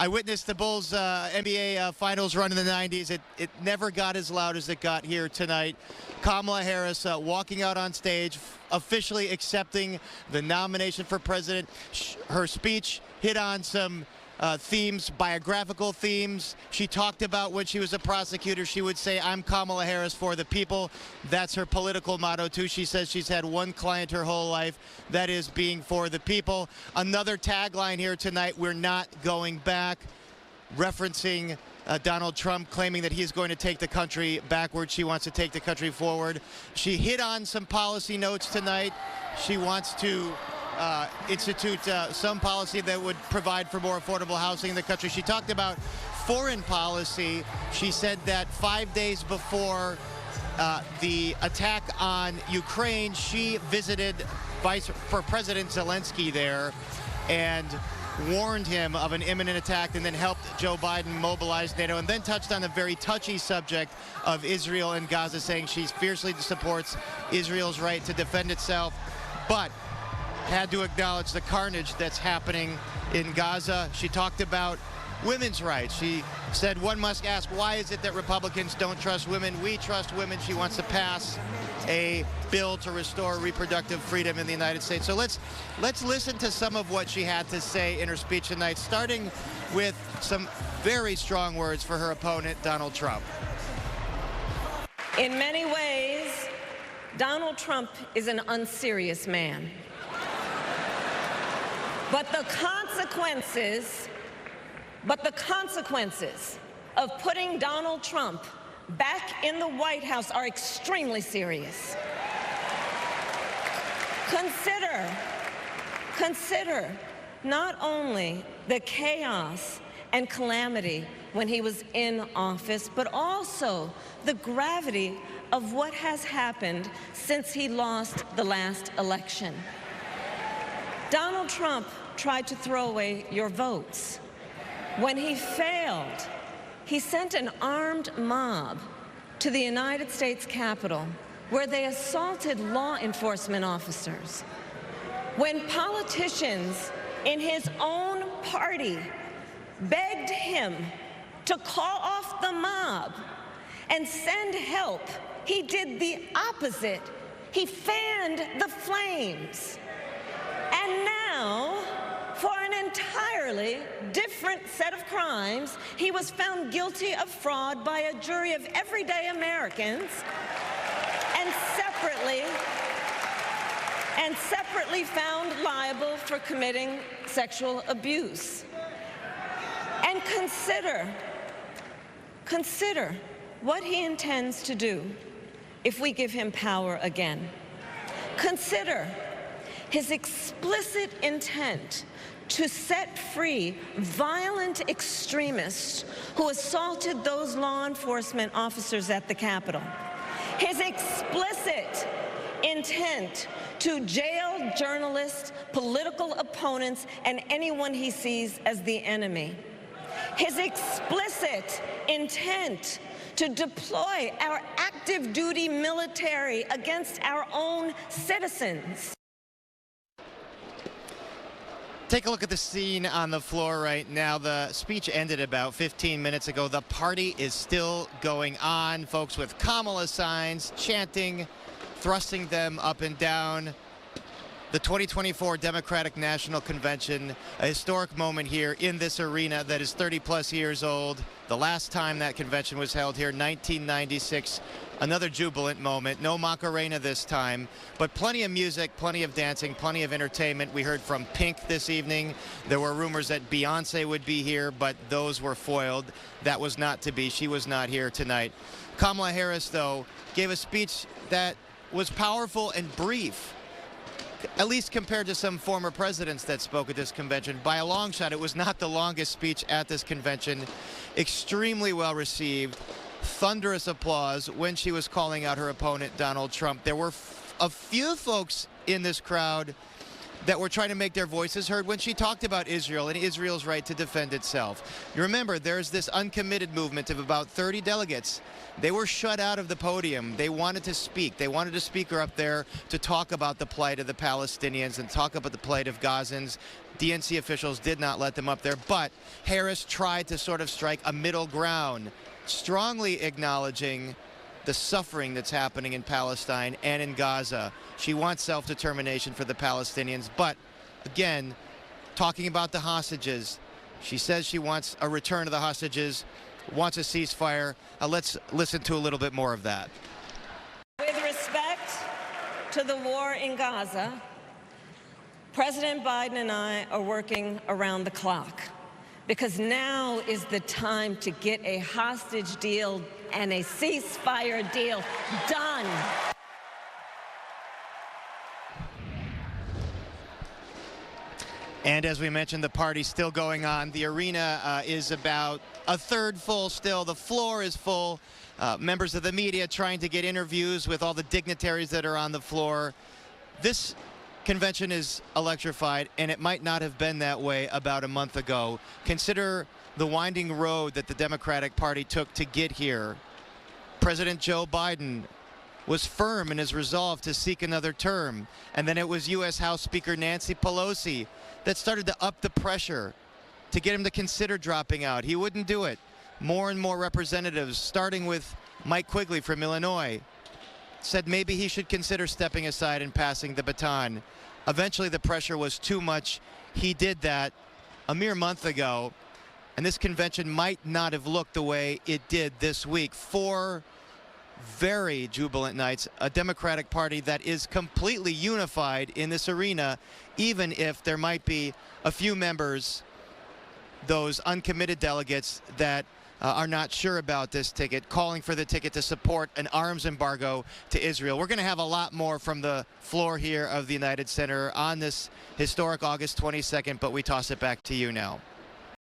I witnessed the Bulls NBA Finals run in the 90s. It never got as loud as it got here tonight. Kamala Harris walking out on stage, officially accepting the nomination for president. Her speech hit on some themes, biographical themes. She talked about when she was a prosecutor, she would say, "I'm Kamala Harris for the people." That's her political motto, too. She says she's had one client her whole life, that is being for the people. Another tagline here tonight, "We're not going back," referencing Donald Trump, claiming that he's going to take the country backwards. She wants to take the country forward. She hit on some policy notes tonight. She wants to institute some policy that would provide for more affordable housing in the country. She talked about foreign policy. She said that 5 days before the attack on Ukraine, she visited President Zelensky there and warned him of an imminent attack, and then helped Joe Biden mobilize NATO, and then touched on the very touchy subject of Israel and Gaza, saying she fiercely supports Israel's right to defend itself, but had to acknowledge the carnage that's happening in Gaza. She talked about women's rights. She said, "One must ask, why is it that Republicans don't trust women? We trust women." She wants to pass a bill to restore reproductive freedom in the United States. So let's listen to some of what she had to say in her speech tonight, starting with some very strong words for her opponent, Donald Trump. In many ways, Donald Trump is an unserious man. But the consequences of putting Donald Trump back in the White House are extremely serious. Consider not only the chaos and calamity when he was in office, but also the gravity of what has happened since he lost the last election. Donald Trump tried to throw away your votes. When he failed, he sent an armed mob to the United States Capitol, where they assaulted law enforcement officers. When politicians in his own party begged him to call off the mob and send help, he did the opposite. He fanned the flames. And now, for an entirely different set of crimes, he was found guilty of fraud by a jury of everyday Americans, and separately found liable for committing sexual abuse. And consider what he intends to do if we give him power again. Consider his explicit intent to set free violent extremists who assaulted those law enforcement officers at the Capitol. His explicit intent to jail journalists, political opponents, and anyone he sees as the enemy. His explicit intent to deploy our active duty military against our own citizens. Take a look at the scene on the floor right now. The speech ended about 15 minutes ago. The party is still going on. Folks with Kamala signs, chanting, thrusting them up and down. The 2024 Democratic National Convention, a historic moment here in this arena that is 30-plus years old. The last time that convention was held here, 1996. Another jubilant moment. No Macarena this time, but plenty of music, plenty of dancing, plenty of entertainment. We heard from Pink this evening. There were rumors that Beyonce would be here, but those were foiled. That was not to be. She was not here tonight. Kamala Harris, though, gave a speech that was powerful and brief, at least compared to some former presidents that spoke at this convention. By a long shot, it was not the longest speech at this convention. Extremely well received. Thunderous applause when she was calling out her opponent, Donald Trump. There were a few folks in this crowd that were trying to make their voices heard when she talked about Israel and Israel's right to defend itself. You remember, there's this uncommitted movement of about 30 delegates. They were shut out of the podium. They wanted to speak. They wanted a speaker up there to talk about the plight of the Palestinians and talk about the plight of Gazans. DNC officials did not let them up there, but Harris tried to sort of strike a middle ground, strongly acknowledging the suffering that's happening in Palestine and in Gaza. She wants self-determination for the Palestinians, but again, talking about the hostages, she says she wants a return of the hostages, wants a ceasefire. Let's listen to a little bit more of that. With respect to the war in Gaza, President Biden and I are working around the clock because now is the time to get a hostage deal and a ceasefire deal done. And as we mentioned, the party's still going on. The arena is about a third full still. The floor is full. Members of the media trying to get interviews with all the dignitaries that are on the floor. This convention is electrified, and it might not have been that way about a month ago. Consider the winding road that the Democratic Party took to get here. President Joe Biden was firm in his resolve to seek another term, and then it was U.S. House Speaker Nancy Pelosi that started to up the pressure to get him to consider dropping out. He wouldn't do it. More and more representatives, starting with Mike Quigley from Illinois, said maybe he should consider stepping aside and passing the baton. Eventually, the pressure was too much. He did that a mere month ago, and this convention might not have looked the way it did this week. 4 very jubilant nights, a Democratic Party that is completely unified in this arena, even if there might be a few members, those uncommitted delegates that are not sure about this ticket, calling for the ticket to support an arms embargo to Israel. We're going to have a lot more from the floor here of the United Center on this historic August 22nd, but we toss it back to you now.